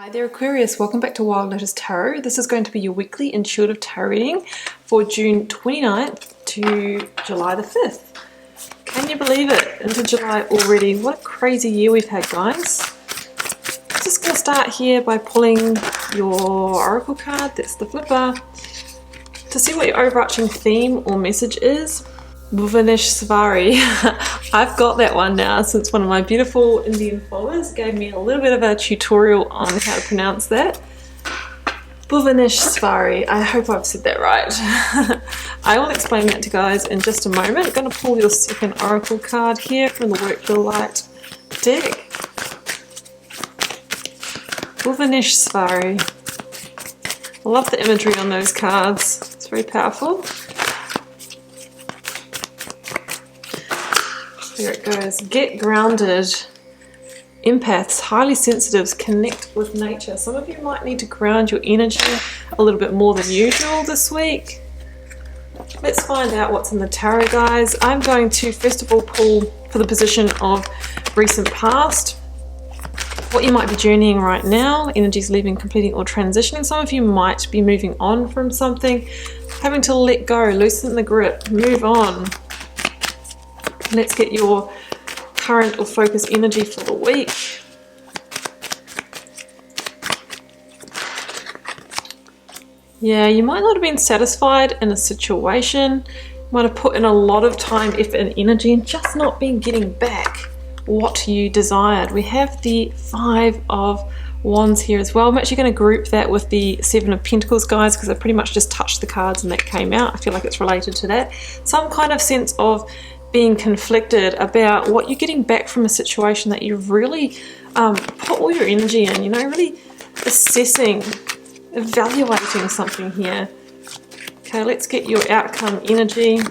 Hi there Aquarius, welcome back to Wild Lotus Tarot. This is going to be your weekly intuitive tarot reading for June 29th to July the 5th. Can you believe it? Into July already. What a crazy year we've had, guys. Just going to start here by pulling your oracle card, that's the flipper, to see what your overarching theme or message is. Bhuvaneshwari. I've got that one now since one of my beautiful Indian followers gave me a little bit of a tutorial on how to pronounce that. Bhuvaneshwari. I hope I've said that right. I will explain that to you guys in just a moment. I'm going to pull your second oracle card here from the Work Your Light deck. Bhuvaneshwari. I love the imagery on those cards. It's very powerful. Here it goes. Get grounded. Empaths, highly sensitives, connect with nature. Some of you might need to ground your energy a little bit more than usual this week. Let's find out what's in the tarot, guys. I'm going to first of all pull for the position of recent past. What you might be journeying right now, energies leaving, completing or transitioning. Some of you might be moving on from something, having to let go, loosen the grip, move on. Let's get your current or focus energy for the week. Yeah, you might not have been satisfied in a situation. You might have put in a lot of time, effort and energy and just not been getting back what you desired. We have the Five of Wands here as well. I'm actually going to group that with the Seven of Pentacles, guys, because I pretty much just touched the cards and that came out. I feel like it's related to that. Some kind of sense of being conflicted about what you're getting back from a situation that you've really put all your energy in, you know, really assessing, evaluating something here. Okay, let's get your outcome energy.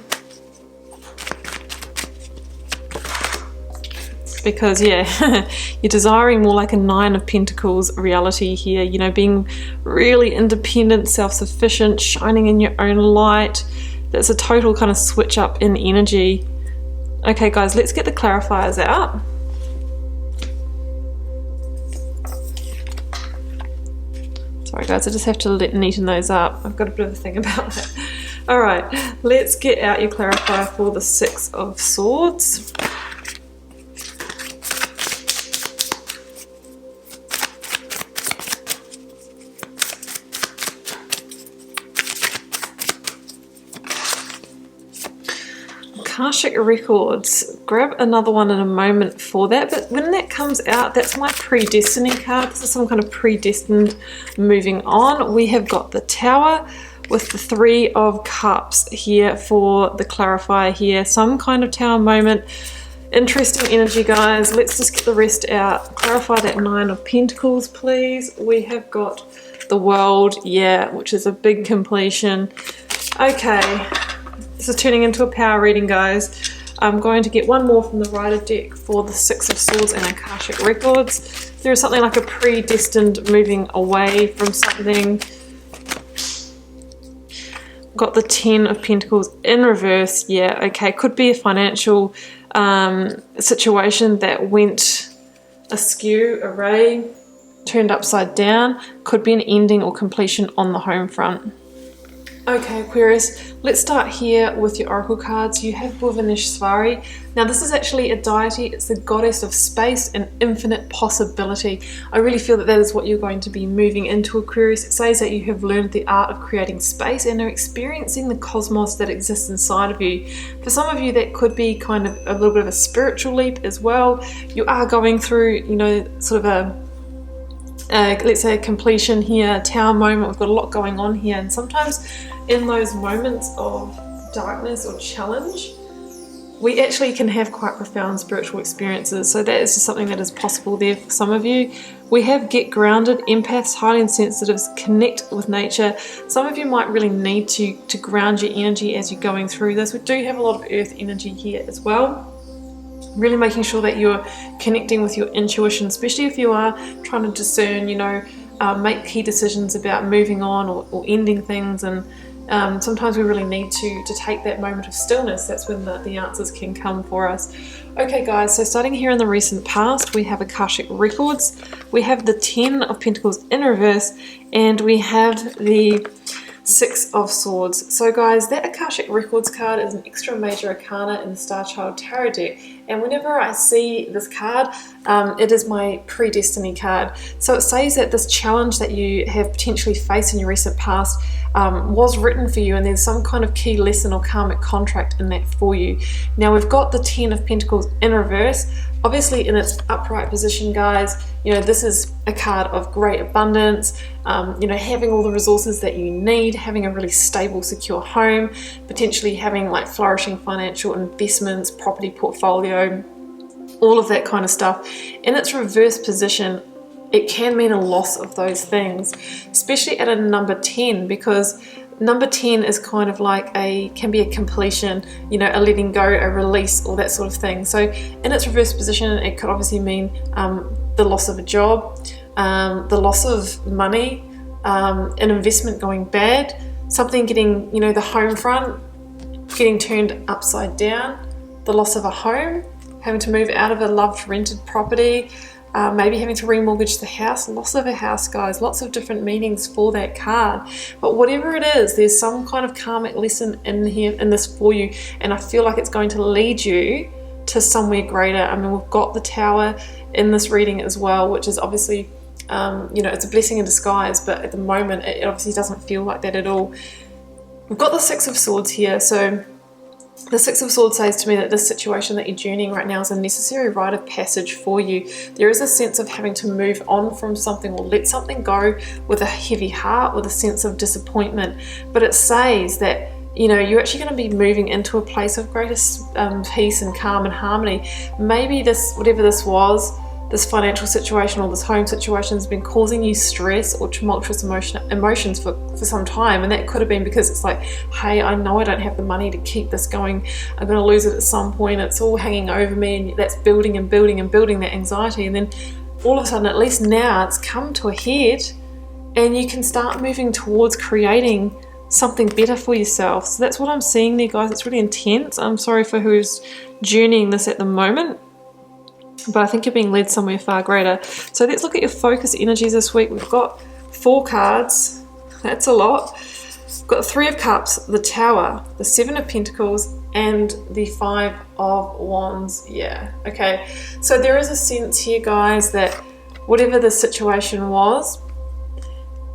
Because, yeah, you're desiring more like a Nine of Pentacles reality here, you know, being really independent, self-sufficient, shining in your own light. That's a total kind of switch up in energy. Okay guys, let's get the clarifiers out. Sorry guys, I just have to neaten those up. I've got a bit of a thing about that. Alright, let's get out your clarifier for the Six of Swords. Akashic Records. Grab another one in a moment for that, but when that comes out, that's my predestining card. This is some kind of predestined moving on. We have got the Tower with the Three of Cups here for the clarifier here. Some kind of Tower moment. Interesting energy, guys. Let's just get the rest out. Clarify that Nine of Pentacles, please. We have got the World, yeah, which is a big completion. Okay. This is turning into a power reading, guys. I'm going to get one more from the Rider deck for the Six of Swords and Akashic Records. There is something like a predestined moving away from something. Got the Ten of Pentacles in reverse. Yeah, okay. Could be a financial situation that went askew, array, turned upside down. Could be an ending or completion on the home front. Okay Aquarius, let's start here with your oracle cards. You have Bhuvaneshwari. Now this is actually a deity. It's the goddess of space and infinite possibility. I really feel that that is what you're going to be moving into, Aquarius. It says that you have learned the art of creating space and are experiencing the cosmos that exists inside of you. For some of you that could be kind of a little bit of a spiritual leap as well. You are going through, you know, sort of a let's say a completion here, a Tower moment. We've got a lot going on here, and sometimes in those moments of darkness or challenge, we actually can have quite profound spiritual experiences. So that is just something that is possible there for some of you. We have Get Grounded, Empaths, highly sensitives, connect with nature. Some of you might really need to ground your energy as you're going through this. We do have a lot of earth energy here as well. Really making sure that you're connecting with your intuition, especially if you are trying to discern, you know, make key decisions about moving on or ending things. And sometimes we really need to take that moment of stillness. That's when the answers can come for us. Okay guys, so starting here in the recent past, we have Akashic Records, we have the 10 of Pentacles in reverse, and we have the 6 of Swords. So guys, that Akashic Records card is an extra major arcana in the Star Child Tarot deck, and whenever I see this card, it is my predestiny card. So it says that this challenge that you have potentially faced in your recent past was written for you, and there's some kind of key lesson or karmic contract in that for you. Now we've got the 10 of Pentacles in reverse. Obviously in its upright position, guys, you know, this is a card of great abundance, you know, having all the resources that you need, having a really stable, secure home, potentially having like flourishing financial investments, property portfolio, all of that kind of stuff. In its reverse position, it can mean a loss of those things, especially at a number 10, because number 10 is kind of like can be a completion, you know, a letting go, a release, all that sort of thing. So in its reverse position, it could obviously mean the loss of a job, the loss of money, an investment going bad, something getting, you know, the home front getting turned upside down, the loss of a home, having to move out of a loved rented property, maybe having to remortgage the house, loss of a house, guys. Lots of different meanings for that card. But whatever it is, there's some kind of karmic lesson in here, in this for you, and I feel like it's going to lead you to somewhere greater. I mean, we've got the Tower in this reading as well, which is obviously, you know, it's a blessing in disguise, but at the moment it obviously doesn't feel like that at all. We've got the 6 of Swords here, so the 6 of Swords says to me that this situation that you're journeying right now is a necessary rite of passage for you. There is a sense of having to move on from something or let something go with a heavy heart, with a sense of disappointment. But it says that, you know, you're actually going to be moving into a place of greatest peace and calm and harmony. Maybe this, whatever this was, this financial situation or this home situation has been causing you stress or tumultuous emotions for some time, and that could have been because it's like, hey, I know I don't have the money to keep this going, I'm going to lose it at some point, it's all hanging over me, and that's building and building and building that anxiety, and then all of a sudden, at least now, it's come to a head and you can start moving towards creating something better for yourself. So that's what I'm seeing there, guys. It's really intense. I'm sorry for who's journeying this at the moment, but I think you're being led somewhere far greater. So let's look at your focus energies this week. We've got 4 cards. That's a lot. We've got the 3 of Cups, the Tower, the 7 of Pentacles, and the 5 of Wands. Yeah, okay. So there is a sense here, guys, that whatever the situation was,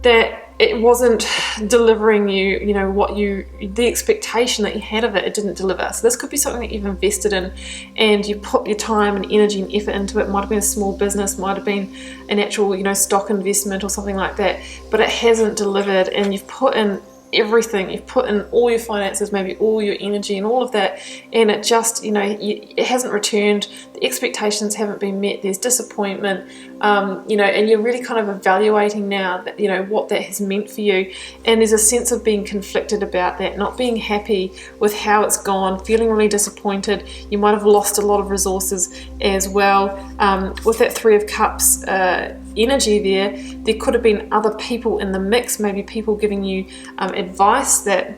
that it wasn't delivering you, you know, the expectation that you had of it, it didn't deliver. So this could be something that you've invested in and you put your time and energy and effort into it. Might have been a small business, might have been an actual, you know, stock investment or something like that, but it hasn't delivered, and you've put in everything, you've put in all your finances, maybe all your energy and all of that, and it just, you know, it hasn't returned, the expectations haven't been met, there's disappointment, you know, and you're really kind of evaluating now that, you know, what that has meant for you, and there's a sense of being conflicted about that, not being happy with how it's gone, feeling really disappointed. You might have lost a lot of resources as well. With that 3 of Cups energy there could have been other people in the mix, maybe people giving you advice that,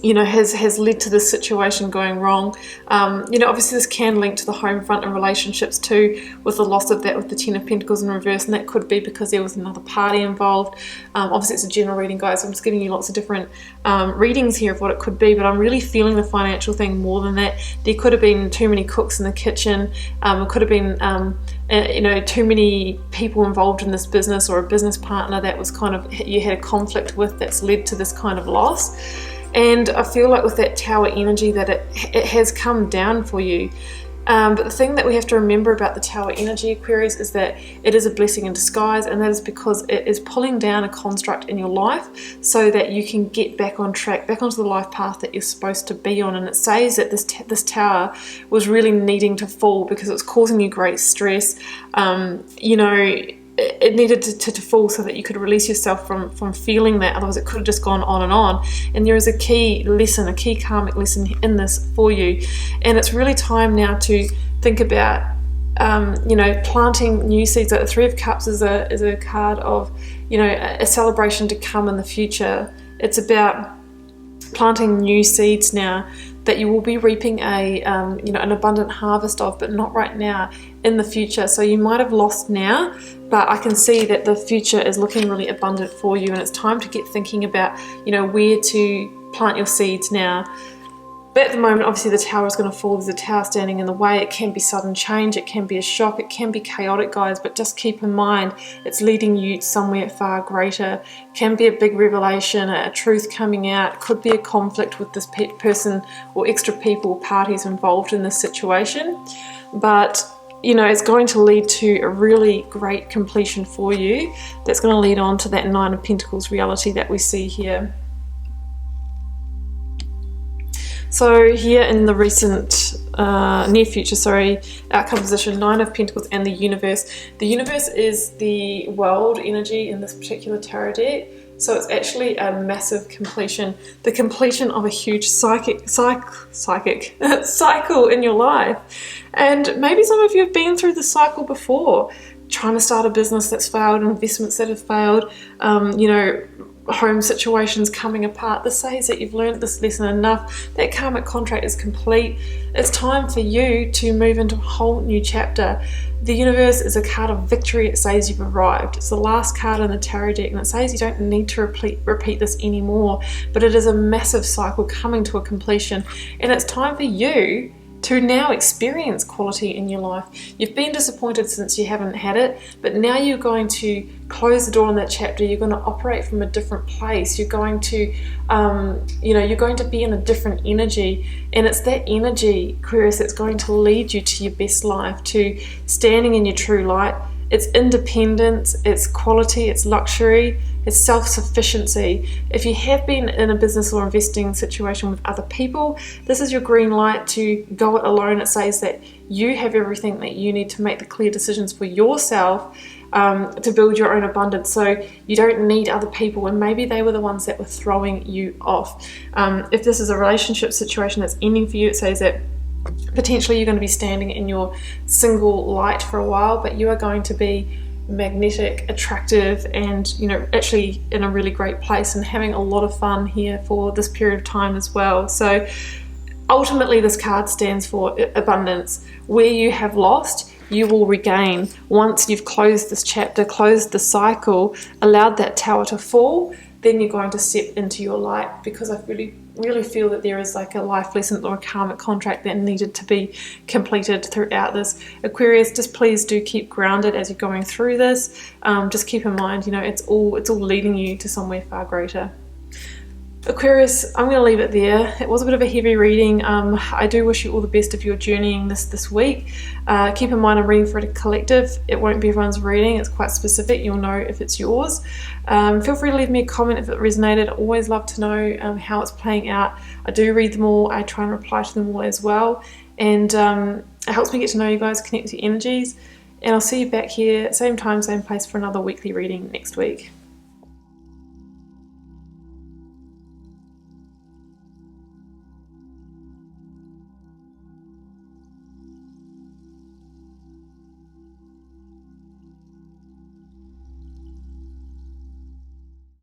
you know, has led to this situation going wrong. You know, obviously this can link to the home front and relationships too, with the loss of that with the 10 of Pentacles in reverse, and that could be because there was another party involved. Obviously it's a general reading, guys, so I'm just giving you lots of different readings here of what it could be, but I'm really feeling the financial thing more than that. There could have been too many cooks in the kitchen, it could have been you know, too many people involved in this business, or a business partner that was kind of, you had a conflict with, that's led to this kind of loss. And I feel like with that Tower energy that it has come down for you. But the thing that we have to remember about the Tower energy, Aquarius, is that it is a blessing in disguise, and that is because it is pulling down a construct in your life so that you can get back on track, back onto the life path that you're supposed to be on. And it says that this Tower was really needing to fall because it was causing you great stress. You know, it needed to fall so that you could release yourself from feeling that, otherwise it could have just gone on and on. And there is a key lesson, a key karmic lesson in this for you, and it's really time now to think about you know, planting new seeds. Like the 3 of Cups is a card of, you know, a celebration to come in the future. It's about planting new seeds now that you will be reaping a an abundant harvest of, but not right now, in the future. So you might have lost now, but I can see that the future is looking really abundant for you, and it's time to get thinking about where to plant your seeds now. But at the moment, obviously the tower is going to fall. There's a tower standing in the way. It can be sudden change, it can be a shock, it can be chaotic, guys, but just keep in mind it's leading you somewhere far greater. It can be a big revelation, a truth coming out. It could be a conflict with this person or extra people or parties involved in this situation. But it's going to lead to a really great completion for you. That's going to lead on to that Nine of Pentacles reality that we see here. So here in the recent, near future, outcome position, Nine of Pentacles and the Universe. The Universe is the world energy in this particular tarot deck. So it's actually a massive completion. The completion of a huge cycle in your life. And maybe some of you have been through the cycle before, trying to start a business that's failed, investments that have failed, home situations coming apart. This says that you've learned this lesson enough. That karmic contract is complete. It's time for you to move into a whole new chapter. The Universe is a card of victory. It says you've arrived. It's the last card in the tarot deck, and it says you don't need to repeat this anymore, but it is a massive cycle coming to a completion, and it's time for you to now experience quality in your life. You've been disappointed since you haven't had it, but now you're going to close the door on that chapter. You're going to operate from a different place. You're going to, you're going to be in a different energy, and it's that energy, Aquarius, that's going to lead you to your best life, to standing in your true light. It's independence, it's quality, it's luxury, it's self-sufficiency. If you have been in a business or investing situation with other people, this is your green light to go it alone. It says that you have everything that you need to make the clear decisions for yourself, to build your own abundance. So you don't need other people, and maybe they were the ones that were throwing you off. If this is a relationship situation that's ending for you, it says that potentially you're going to be standing in your single light for a while, but you are going to be magnetic, attractive, and actually in a really great place and having a lot of fun here for this period of time as well. So ultimately this card stands for abundance. Where you have lost, you will regain. Once you've closed this chapter, closed the cycle, allowed that tower to fall, then you're going to step into your light, because I really feel that there is like a life lesson or a karmic contract that needed to be completed throughout this. Aquarius, just please do keep grounded as you're going through this. Just keep in mind, it's all leading you to somewhere far greater. Aquarius, I'm going to leave it there. It was a bit of a heavy reading. I do wish you all the best if you're journeying this week. Keep in mind I'm reading for a collective. It won't be everyone's reading. It's quite specific. You'll know if it's yours. Feel free to leave me a comment if it resonated. I always love to know how it's playing out. I do read them all. I try and reply to them all as well. And it helps me get to know you guys, connect with your energies. And I'll see you back here, same time, same place, for another weekly reading next week.